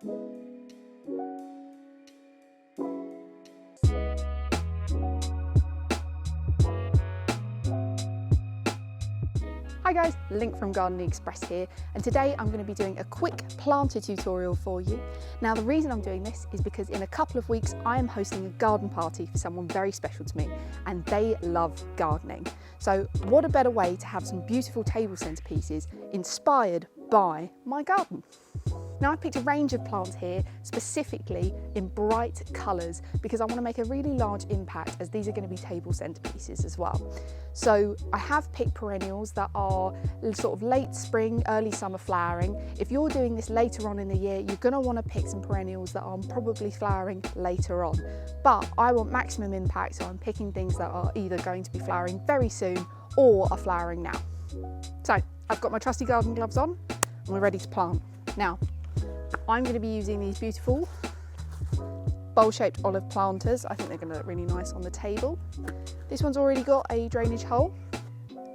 Hi guys, Link from Gardening Express here, and today I'm going to be doing a quick planter tutorial for you. Now the reason I'm doing this is because in a couple of weeks I am hosting a garden party for someone very special to me, and they love gardening. So what a better way to have some beautiful table centerpieces inspired by my garden. Now I've picked a range of plants here specifically in bright colours because I want to make a really large impact, as these are going to be table centerpieces as well. So I have picked perennials that are sort of late spring, early summer flowering. If you're doing this later on in the year, you're going to want to pick some perennials that are probably flowering later on. But I want maximum impact, so I'm picking things that are either going to be flowering very soon or are flowering now. So I've got my trusty garden gloves on and we're ready to plant. Now, I'm going to be using these beautiful bowl-shaped olive planters. I think they're going to look really nice on the table. This one's already got a drainage hole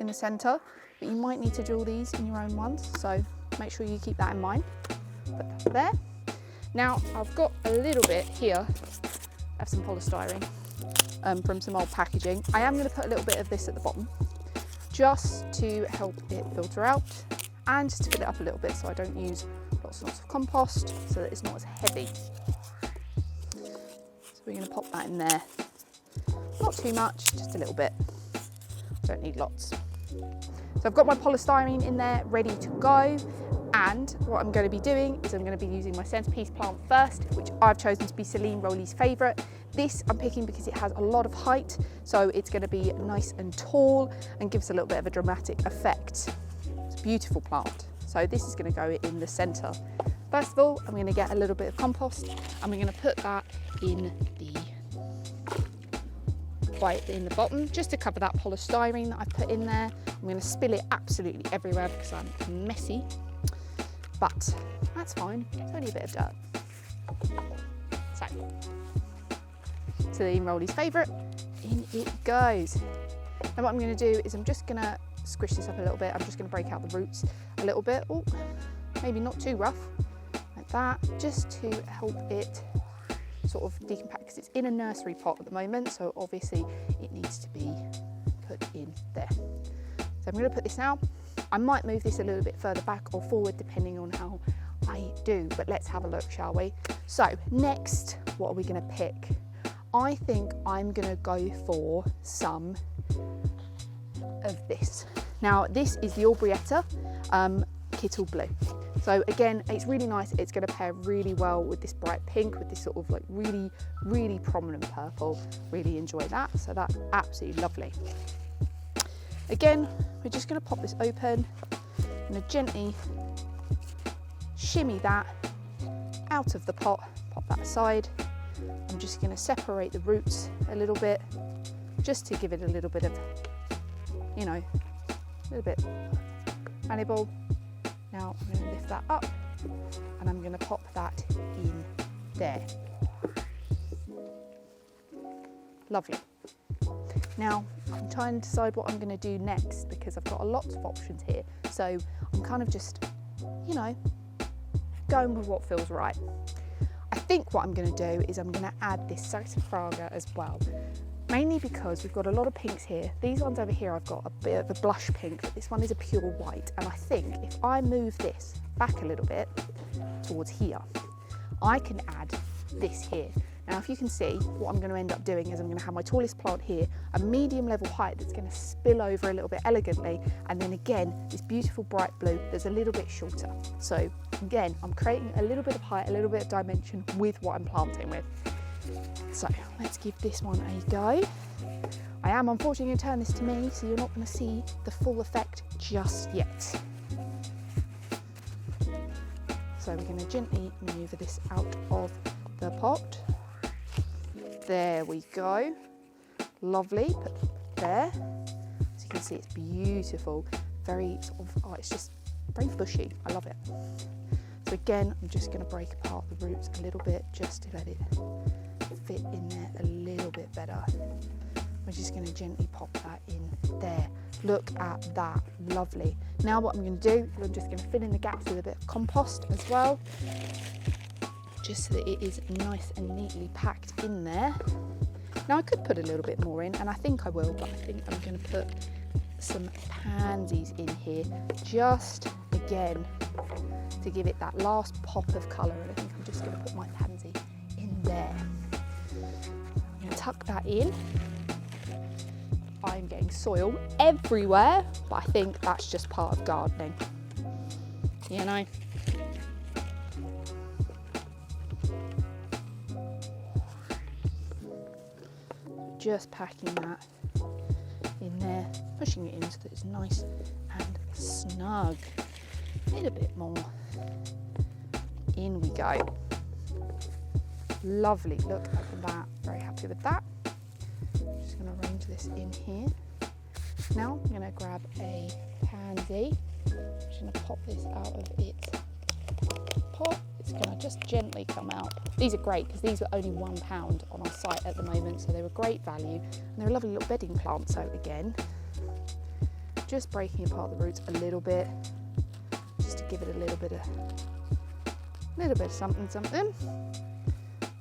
in the centre, but you might need to drill these in your own ones, so make sure you keep that in mind. Put that there. Now I've got a little bit here of some polystyrene from some old packaging. I am going to put a little bit of this at the bottom just to help it filter out and just to fill it up a little bit so I don't use lots and lots of compost, so that it's not as heavy. So we're going to pop that in there. Not too much, just a little bit. Don't need lots. So I've got my polystyrene in there ready to go, and what I'm going to be doing is I'm going to be using my centerpiece plant first, which I've chosen to be Celine Rowley's favourite. This I'm picking because it has a lot of height, so it's going to be nice and tall and gives a little bit of a dramatic effect. It's a beautiful plant. So this is going to go in the centre. First of all, I'm going to get a little bit of compost and we're going to put that in the bottom, just to cover that polystyrene that I've put in there. I'm going to spill it absolutely everywhere because I'm messy, but that's fine. It's only a bit of dirt. So, Celine Rowley's favourite, in it goes. Now what I'm going to do is I'm just going to squish this up a little bit. I'm just going to break out the roots a little bit. Oh, maybe not too rough, like that, just to help it sort of decompact, because it's in a nursery pot at the moment, so obviously it needs to be put in there. So I'm going to put this now. I might move this a little bit further back or forward depending on how I do, but let's have a look, shall we? So next, what are we going to pick? I think I'm going to go for some of this. Now this is the Aubrietta Kittle Blue. So again, it's really nice. It's going to pair really well with this bright pink, with this sort of like really, really prominent purple. Really enjoy that. So that's absolutely lovely. Again, we're just going to pop this open and gently shimmy that out of the pot. Pop that aside. I'm just going to separate the roots a little bit, just to give it a little bit of, you know, a little bit manageable. Now I'm going to lift that up and I'm going to pop that in there. Lovely. Now I'm trying to decide what I'm going to do next because I've got a lot of options here. So I'm kind of just, you know, going with what feels right. I think what I'm going to do is I'm going to add this saxifraga as well. Mainly because we've got a lot of pinks here. These ones over here I've got a bit of a blush pink, but this one is a pure white. And I think if I move this back a little bit towards here, I can add this here. Now if you can see, what I'm going to end up doing is I'm going to have my tallest plant here, a medium level height that's going to spill over a little bit elegantly, and then again this beautiful bright blue that's a little bit shorter. So again, I'm creating a little bit of height, a little bit of dimension with what I'm planting with. So let's give this one a go. I am unfortunately going to turn this to me, so you're not going to see the full effect just yet. So we're going to gently manoeuvre this out of the pot. There we go. Lovely. Put that there. As you can see, it's beautiful. Very sort of, oh, it's just very bushy. I love it. So again, I'm just going to break apart the roots a little bit just to let it fit in there a little bit better. We're just going to gently pop that in there. Look at that, lovely. Now what I'm going to do is I'm just going to fill in the gaps with a bit of compost as well. just so that it is nice and neatly packed in there. Now I could put a little bit more in, and I think I will, but I think I'm going to put some pansies in here, just again to give it that last pop of colour, and I think I'm just going to put my pansy in there. I'm going to tuck that in. I'm getting soil everywhere, but I think that's just part of gardening, you know. Just packing that in there, pushing it in so that it's nice and snug. A little bit more. In we go. Lovely, look at that, very happy with that. Just going to arrange this in here. Now I'm going to grab a pansy. I'm just going to pop this out of its pot. It's going to just gently come out. These are great because these were only £1 on our site at the moment, so they were great value, and they're a lovely little bedding plant. So again, just breaking apart the roots a little bit, just to give it a little bit of something.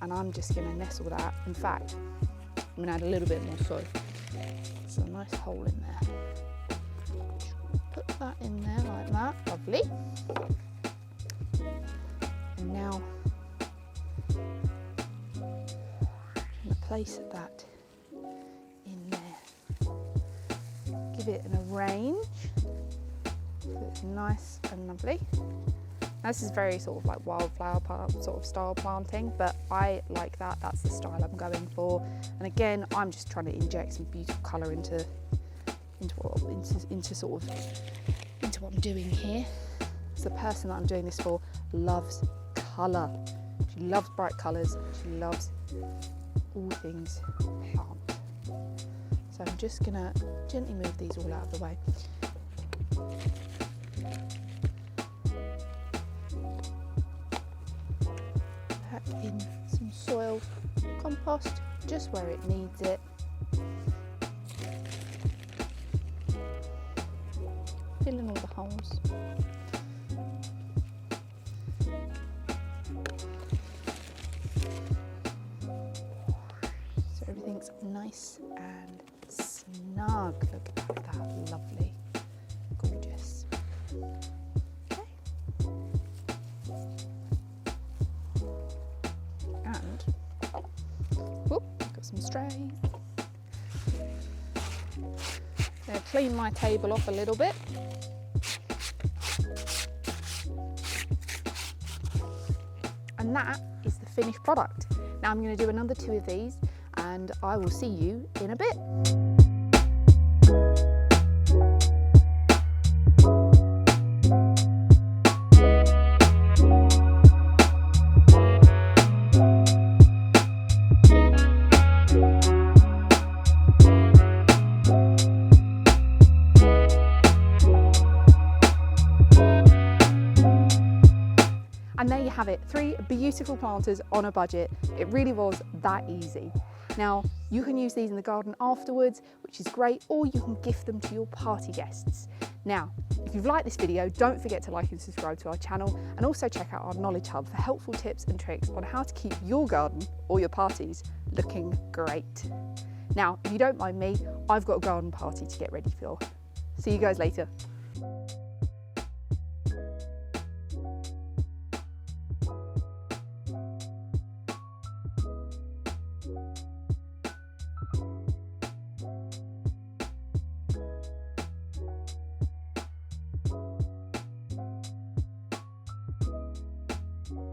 And I'm just going to nestle that. In fact, I'm going to add a little bit more soil. So a nice hole in there. Put that in there like that. Lovely. And now I'm going to place that in there. Give it an arrange so it's nice and lovely. Now, this is very sort of like wildflower sort of style planting, but I like that. That's the style I'm going for. And again, I'm just trying to inject some beautiful colour into what I'm doing here. So the person that I'm doing this for loves colour. She loves bright colours. She loves all things plant. So I'm just gonna gently move these all out of the way. Pack in some soil, compost, just where it needs it. Fill in all the holes. So everything's nice and snug. Look at that, lovely, gorgeous. Okay. And, whoop, got some strays. Gonna clean my table off a little bit. And that is the finished product. Now I'm going to do another 2 of these, and I will see you in a bit. And there you have it, 3 beautiful planters on a budget. It really was that easy. Now, you can use these in the garden afterwards, which is great, or you can gift them to your party guests. Now, if you've liked this video, don't forget to like and subscribe to our channel, and also check out our Knowledge Hub for helpful tips and tricks on how to keep your garden or your parties looking great. Now, if you don't mind me, I've got a garden party to get ready for. See you guys later.